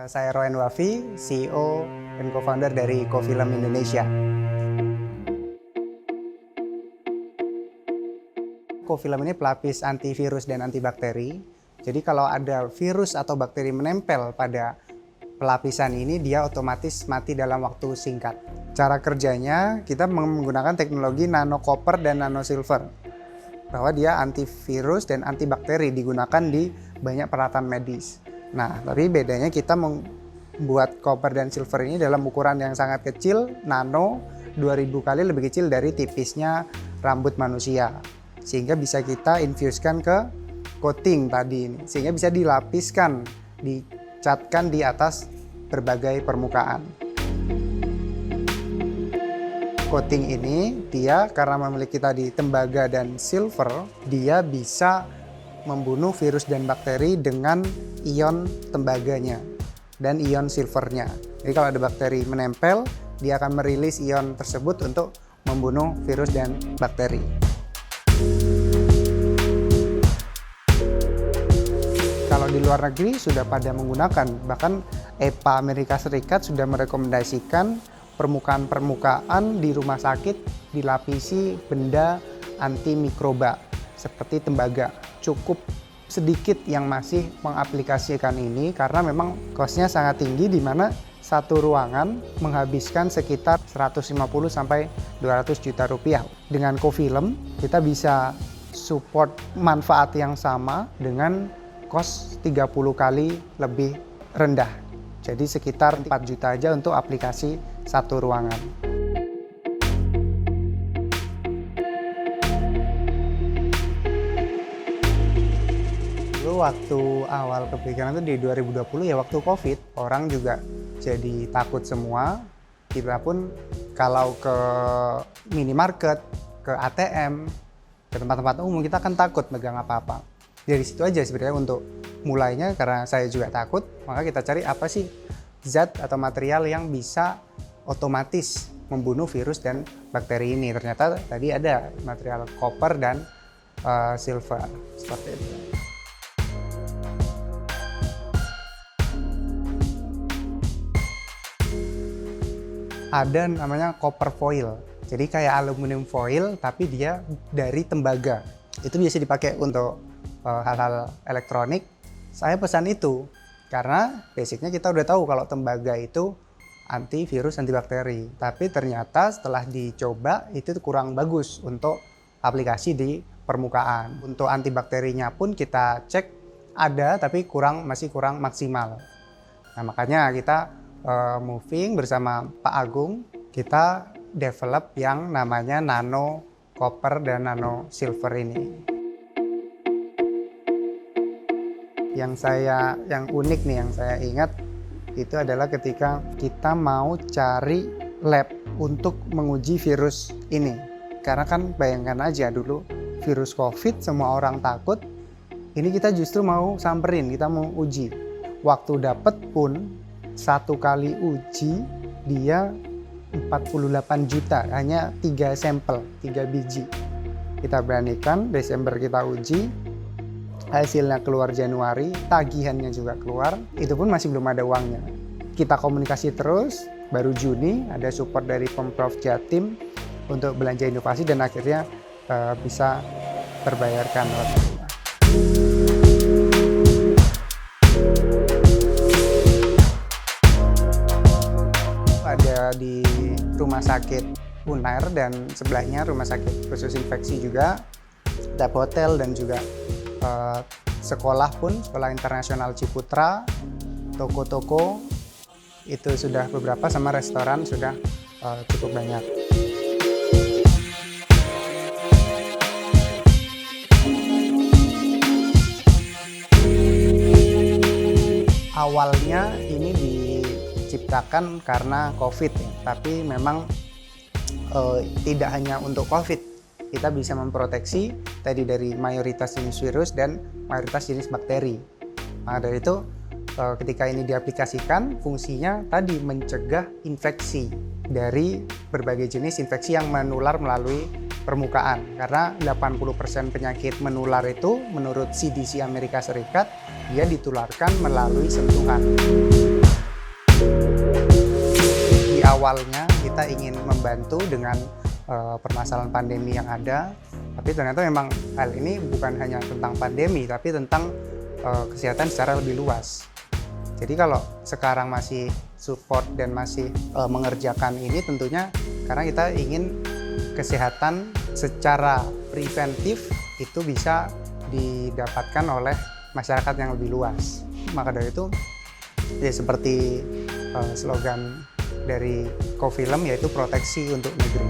Saya Roen Wafi, CEO dan co-founder dari Cofilm Indonesia. Cofilm ini pelapis antivirus dan antibakteri. Jadi kalau ada virus atau bakteri menempel pada pelapisan ini, dia otomatis mati dalam waktu singkat. Cara kerjanya, kita menggunakan teknologi nano copper dan nano silver. Bahwa dia antivirus dan antibakteri digunakan di banyak peralatan medis. Nah, tapi bedanya kita membuat copper dan silver ini dalam ukuran yang sangat kecil, nano, 2000 kali lebih kecil dari tipisnya rambut manusia. Sehingga bisa kita infuskan ke coating tadi ini. Sehingga bisa dilapiskan, dicatkan di atas berbagai permukaan. Coating ini, dia karena memiliki tadi tembaga dan silver, dia bisa membunuh virus dan bakteri dengan ion tembaganya dan ion silvernya. Jadi kalau ada bakteri menempel, dia akan merilis ion tersebut untuk membunuh virus dan bakteri. Kalau di luar negeri sudah pada menggunakan, bahkan EPA Amerika Serikat sudah merekomendasikan permukaan-permukaan di rumah sakit dilapisi benda antimikroba seperti tembaga. Cukup sedikit yang masih mengaplikasikan ini karena memang cost-nya sangat tinggi, di mana satu ruangan menghabiskan sekitar 150 sampai 200 juta rupiah. Dengan Cofilm kita bisa support manfaat yang sama dengan cost 30 kali lebih rendah. Jadi sekitar 4 juta aja untuk aplikasi satu ruangan. Waktu awal kepikiran itu di 2020 ya, waktu COVID, orang juga jadi takut semua. Kita pun kalau ke minimarket, ke ATM, ke tempat-tempat umum, kita kan takut megang apa-apa. Dari situ aja sebenarnya untuk mulainya, karena saya juga takut, maka kita cari apa sih zat atau material yang bisa otomatis membunuh virus dan bakteri ini. Ternyata tadi ada material copper dan silver, seperti itu. Ada namanya copper foil. Jadi kayak aluminium foil tapi dia dari tembaga. Itu biasa dipakai untuk hal-hal elektronik. Saya pesan itu karena basicnya kita udah tahu kalau tembaga itu antivirus, antibakteri. Tapi ternyata setelah dicoba itu kurang bagus untuk aplikasi di permukaan. Untuk antibakterinya pun kita cek ada tapi masih kurang maksimal. Nah, makanya kita moving bersama Pak Agung, kita develop yang namanya nano copper dan nano silver ini. Yang unik nih, yang saya ingat itu adalah ketika kita mau cari lab untuk menguji virus ini. Karena kan bayangkan aja dulu virus COVID semua orang takut, ini kita justru mau samperin, kita mau uji. Waktu dapet pun satu kali uji dia 48 juta, hanya 3 sampel, 3 biji. Kita beranikan, Desember kita uji, hasilnya keluar Januari, tagihannya juga keluar, itu pun masih belum ada uangnya. Kita komunikasi terus, baru Juni ada support dari Pemprov Jatim untuk belanja inovasi dan akhirnya bisa terbayarkan. Ada di rumah sakit Unair dan sebelahnya rumah sakit khusus infeksi juga, ada hotel dan juga sekolah pun, sekolah internasional Ciputra, toko-toko itu sudah beberapa, sama restoran sudah cukup banyak. Awalnya ini diciptakan karena COVID ya, tapi memang tidak hanya untuk COVID. Kita bisa memproteksi tadi dari mayoritas jenis virus dan mayoritas jenis bakteri. Maka dari itu ketika ini diaplikasikan, fungsinya tadi mencegah infeksi dari berbagai jenis infeksi yang menular melalui permukaan. Karena 80% penyakit menular itu menurut CDC Amerika Serikat dia ditularkan melalui sentuhan. awalnya kita ingin membantu dengan permasalahan pandemi yang ada, tapi ternyata memang hal ini bukan hanya tentang pandemi, tapi tentang kesehatan secara lebih luas. Jadi kalau sekarang masih support dan masih mengerjakan ini tentunya karena kita ingin kesehatan secara preventif itu bisa didapatkan oleh masyarakat yang lebih luas. Maka dari itu ya seperti slogan dari Cofilm yaitu proteksi untuk negeri.